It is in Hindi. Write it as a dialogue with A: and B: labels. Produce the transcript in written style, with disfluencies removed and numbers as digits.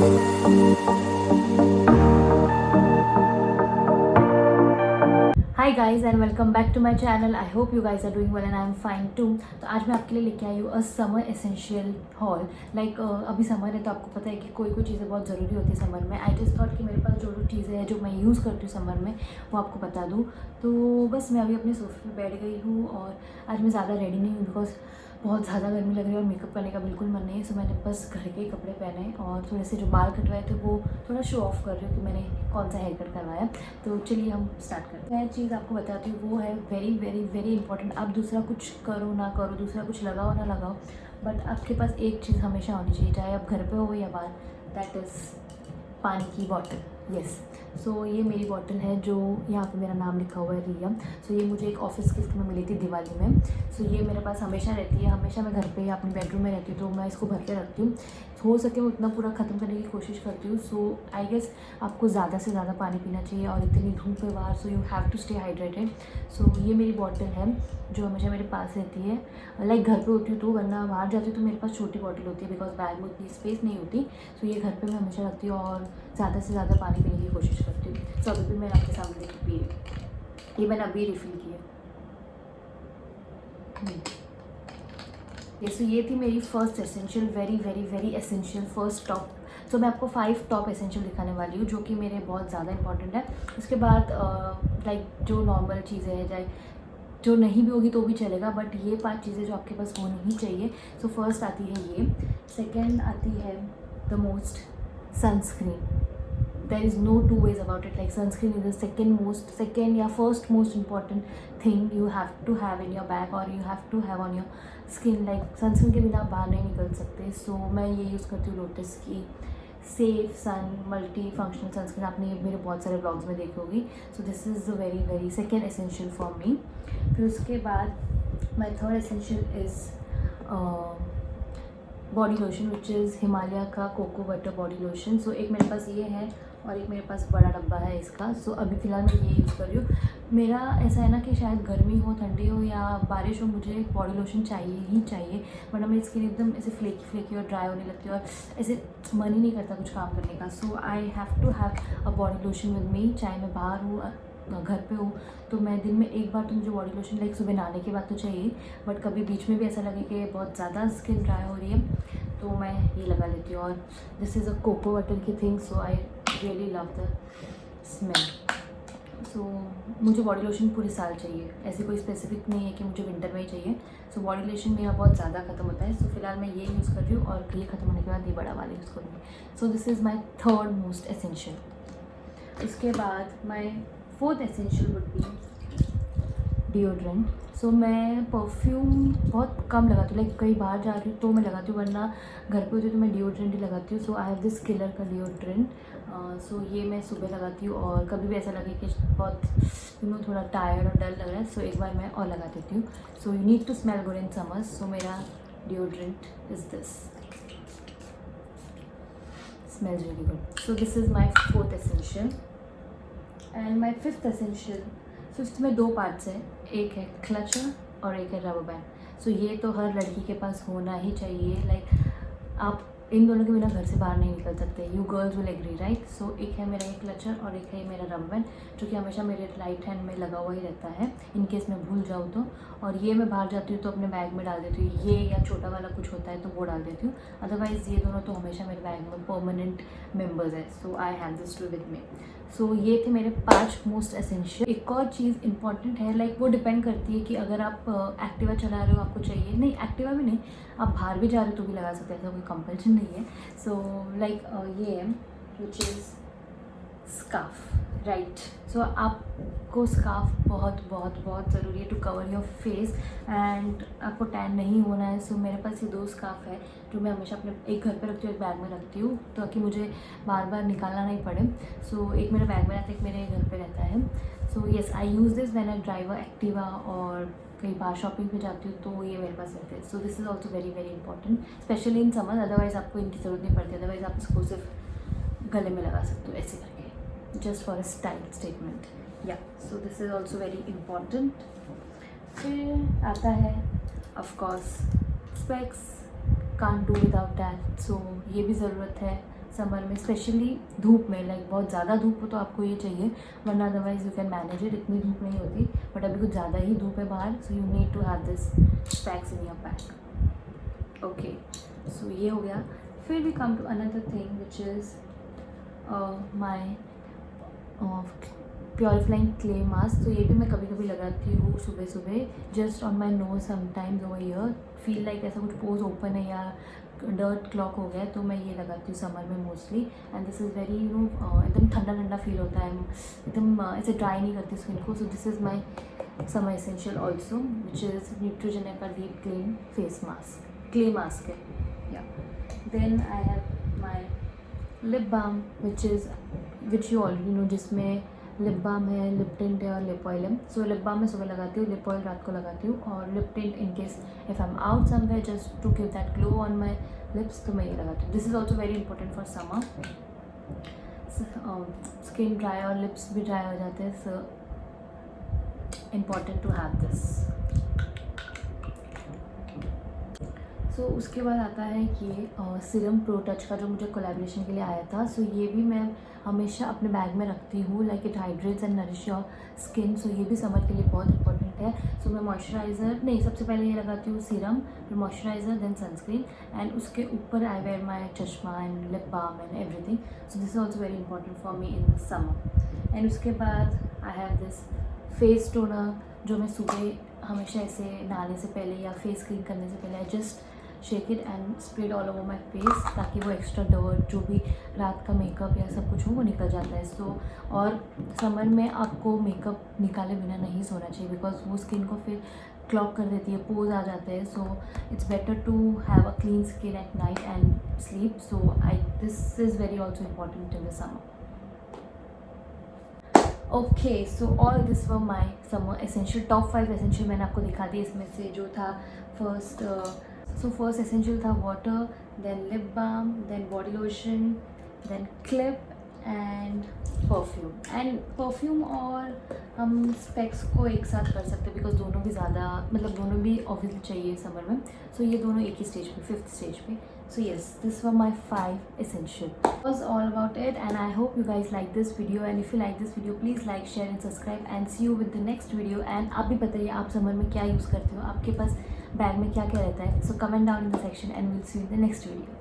A: Hi guys and welcome back to my channel. I hope you guys are doing well and I am fine too. तो आज मैं आपके लिए लेके आई हूँ अ समर एसेंशियल हॉल। अभी समर है तो आपको पता है कि कोई कोई चीज़ें बहुत ज़रूरी होती है समर में। आई जस्ट थॉट कि मेरे पास जो जो चीज़ें हैं जो मैं यूज़ करती हूँ समर में वो आपको बता दूँ। तो बस मैं अभी अपने सोफे पे बैठ गई हूँ और आज मैं ज़्यादा रेडी नहीं हूँ बिकॉज बहुत ज़्यादा गर्मी लग रही है और मेकअप करने का बिल्कुल मन नहीं है। सो मैंने बस घर के ही कपड़े पहने और थोड़े से जो बाल कटवाए थे वो थोड़ा शो ऑफ कर रही हूँ कि मैंने कौन सा हेयर कट करवाया। तो चलिए हम स्टार्ट करते हैं। मैं चीज़ आपको बताती हूँ वो है वेरी वेरी वेरी इंपॉर्टेंट। आप दूसरा कुछ करो ना करो, दूसरा कुछ लगाओ ना लगाओ, बट आपके पास एक चीज़ हमेशा होनी चाहिए, चाहे आप घर पे हो या बाहर, दैट इज़ पानी की बॉटल। यस, सो ये मेरी बॉटल है जो यहाँ पे मेरा नाम लिखा हुआ है रिया। सो ये मुझे एक ऑफिस गिफ्ट में मिली थी दिवाली में। सो ये मेरे पास हमेशा रहती है, हमेशा मैं घर पे या अपने बेडरूम में रहती हूँ तो मैं इसको भर के रखती हूँ। हो सके मैं उतना पूरा ख़त्म करने की कोशिश करती हूँ। सो आई गेस आपको ज़्यादा से ज़्यादा पानी पीना चाहिए और इतनी धूप है बाहर, so you have to stay hydrated. So ये मेरी बॉटल है जो हमेशा मेरे पास रहती है। लाइक घर पे होती हूँ तो, वरना बाहर जाती हूँ तो मेरे पास छोटी बॉटल होती है बिकॉज बैग में उतनी स्पेस नहीं होती। सो ये घर पे मैं हमेशा रखती हूँ और ज़्यादा से ज़्यादा पानी पीने की कोशिश करती हूँ। सो अभी भी मैं आपके सामने देखी पी रही हूँ। ये मैंने अभी रिफ़िल की है। सो ये थी मेरी first essential, very very very essential first top. So मैं आपको 5 टॉप एसेंशियल दिखाने वाली हूँ जो कि मेरे बहुत ज़्यादा इंपॉर्टेंट है। उसके बाद लाइक जो नॉर्मल चीज़ें हैं, चाहे जो नहीं भी होगी तो भी चलेगा, बट ये 5 चीज़ें जो आपके पास होनी ही चाहिए। सो फर्स्ट आती है ये, सेकेंड आती है the most sunscreen. there is no two ways about it. Like sunscreen is the second या first most important thing you have to have in your bag or you have to have on your skin. Like sunscreen के बिना आप बाहर नहीं निकल सकते। सो मैं ये यूज़ करती हूँ लोटस की सेफ सन मल्टी फंक्शनल सनस्क्रीन। आपने ये मेरे बहुत सारे ब्लॉग्स में देखी होगी। सो this is the very very second essential for me. फिर उसके बाद my third essential is body lotion which is Himalaya का कोको बटर बॉडी लोशन। सो एक मेरे पास ये है और एक मेरे पास बड़ा डब्बा है इसका। सो अभी फ़िलहाल मैं ये यूज़ कर रही हूँ। मेरा ऐसा है ना कि शायद गर्मी हो, ठंडी हो या बारिश हो, मुझे बॉडी लोशन चाहिए ही चाहिए, वरना मेरी स्किन एकदम ऐसे फ्लेकी फ्लेकी और ड्राई होने लगती है और ऐसे मन ही नहीं करता कुछ काम करने का। So I have to have a body lotion with me, चाहे मैं बाहर हूँ घर पे हूँ तो मैं दिन में एक बार तो मुझे बॉडी लोशन लाइक सुबह नहाने के बाद तो चाहिए, बट कभी बीच में भी ऐसा लगे कि बहुत ज़्यादा स्किन ड्राई हो रही है तो मैं ये लगा लेती हूँ। और this is a cocoa butter की thing, so I really love the smell. So मुझे बॉडी लोशन पूरे साल चाहिए, ऐसी कोई स्पेसिफिक नहीं है कि मुझे विंटर में ही चाहिए। सो बॉडी लोशन मेरा बहुत ज़्यादा ख़त्म होता है। सो फिलहाल मैं ये यूज़ कर रही हूँ और ये ख़त्म होने के बाद ये बड़ा वाला यूज़ करूँगी। So this is my third most essential. उसके बाद my fourth essential would be deodorant. So मैं परफ्यूम बहुत कम लगाती हूँ, लाइक कहीं बाहर जा रही हूँ तो मैं लगाती हूँ, वरना घर पे होती हूँ तो मैं डिओड्रेंट ही लगाती हूँ। सो आई हैव दिस किलर का डिओड्रेंट। सो ये मैं सुबह लगाती हूँ और कभी भी ऐसा लगे कि बहुत थोड़ा टायर्ड और डल लग रहा है सो एक बार मैं और लगा देती हूँ। So you need to smell good in summers. So मेरा deodorant is this, smells really good. So this is my fourth essential and my fifth essential. Fifth में 2 पार्ट्स हैं, एक है क्लचर और एक है रबर बैंड। सो ये तो हर लड़की के पास होना ही चाहिए। लाइक आप इन दोनों के बिना घर से बाहर नहीं निकल सकते। You girls will agree, right. So एक है मेरा ये क्लचर और एक है मेरा रबर बैंड जो कि हमेशा मेरे राइट हैंड में लगा हुआ ही रहता है इन केस मैं भूल जाऊँ तो। और ये मैं बाहर जाती हूँ तो अपने बैग में डाल देती हूँ, ये या छोटा वाला कुछ होता है तो वो डाल देती हूँ। अदरवाइज़ ये दोनों तो हमेशा मेरे बैग में परमानेंट मेम्बर्स है। So I have this too with me. So ये थे मेरे 5 मोस्ट एसेंशियल। एक और चीज़ इंपॉर्टेंट है, लाइक वो डिपेंड करती है कि अगर आप एक्टिवा चला रहे हो आपको चाहिए, नहीं एक्टिवा भी नहीं, आप बाहर भी जा रहे हो तो भी लगा सकते हैं, ऐसा कोई कंपल्शन नहीं है। सो लाइक ये है which is scarf, right. So आपको स्कार्फ बहुत बहुत बहुत ज़रूरी है to cover your face and आपको टैन नहीं होना है। सो मेरे पास ये 2 स्कार्फ है जो मैं हमेशा अपने एक घर पे रखती हूँ, एक बैग में रखती हूँ ताकि मुझे बार बार निकालना नहीं पड़े। सो एक मेरे बैग में रहता है, एक मेरे घर पे रहता है। So yes, I use this when I drive Activa और कहीं बाहर शॉपिंग पे जाती हूँ तो ये मेरे पास रहते हैं। सो this is also very very important, specially in summer. Otherwise आपको इनकी ज़रूरत नहीं पड़ती, अदरवाइज़ आप इसको सिर्फ गले में लगा सकते हो ऐसे करके, just for a style statement. या so this is also very important. फिर आता है of course specs, can't do without that. So ये भी ज़रूरत है समर में, स्पेशली धूप में, लाइक बहुत ज़्यादा धूप हो तो आपको ये चाहिए, वरना otherwise you can manage it, इतनी धूप नहीं होती, बट अभी कुछ ज़्यादा ही धूप है बाहर, so you need to have this specs in your pack. Okay, so ये हो गया। फिर we come to another thing which is my purifying clay mask. तो ये भी मैं कभी कभी लगाती हूँ सुबह सुबह, just on my nose sometimes over year, feel like ऐसा कुछ पोज ओपन है या डर्ट क्लॉक हो गया तो मैं ये लगाती हूँ समर में mostly, and this is very एकदम ठंडा ठंडा फील होता है, एकदम ऐसे ड्राई नहीं करती स्किन को। So this is my summer essential also which is Neutrogena का deep clean face mask, clay mask है या। Then I have my lip balm which you already know, जिसमें लिप बाम है, लिप टिंट है और लिप ऑयल है। सो लिप बाम मैं सुबह लगाती हूँ, लिप ऑयल रात को लगाती हूँ, और lip tint in case if I am out somewhere just to give that glow on my lips, तो मैं ये लगाती हूँ। This is also very important for summer, skin dry और लिप्स भी ड्राई हो जाते हैं, so important to have this. So उसके बाद आता है ये सीरम प्रो टच का, जो मुझे कोलैबोरेशन के लिए आया था। सो ये भी मैं हमेशा अपने बैग में रखती हूँ, like it hydrates and nourish your skin, so ये भी समर के लिए बहुत इंपॉर्टेंट है। सो मैं मॉइस्चराइज़र नहीं, सबसे पहले ये लगाती हूँ सीरम, फिर मॉइस्चराइज़र, देन सनस्क्रीन, एंड उसके ऊपर आई वेयर माई चश्मा and lip balm and everything. So this is also very important for me in summer. And उसके बाद I have this face toner, जो मैं सुबह हमेशा ऐसे नहाने से पहले या फेस क्लीन करने से पहले I just shake it and spread all over my face, ताकि वो एक्स्ट्रा डर्ट जो भी रात का मेकअप या सब कुछ हो वो निकल जाता है। सो और समर में आपको मेकअप निकाले बिना नहीं सोना चाहिए, बिकॉज वो स्किन को फिर क्लॉग कर देती है, पोज आ जाते हैं। So it's better to have a clean skin at night and sleep. So this is very also important in the summer. Okay, so all this were my summer essential, top 5 essential मैंने आपको दिखा दी। इसमें से जो था फर्स्ट एसेंशियल था water, then lip balm, then body lotion, then clip and perfume और हम स्पेक्स को एक साथ कर सकते हैं, बिकॉज दोनों भी ज़्यादा, मतलब दोनों भी ऑब्वियसली चाहिए समर में। सो ये दोनों एक ही स्टेज पे, 5th स्टेज पे। So yes, this were my 5 essential. That was all about it, and I hope you guys like this video, and if you like this video please like, share and subscribe, and see you with the next video. And आप भी बताइए आप समर में क्या यूज़ करते हो, आपके पास बैग में क्या क्या रहता है। So comment down in the section and we'll see you in the next video.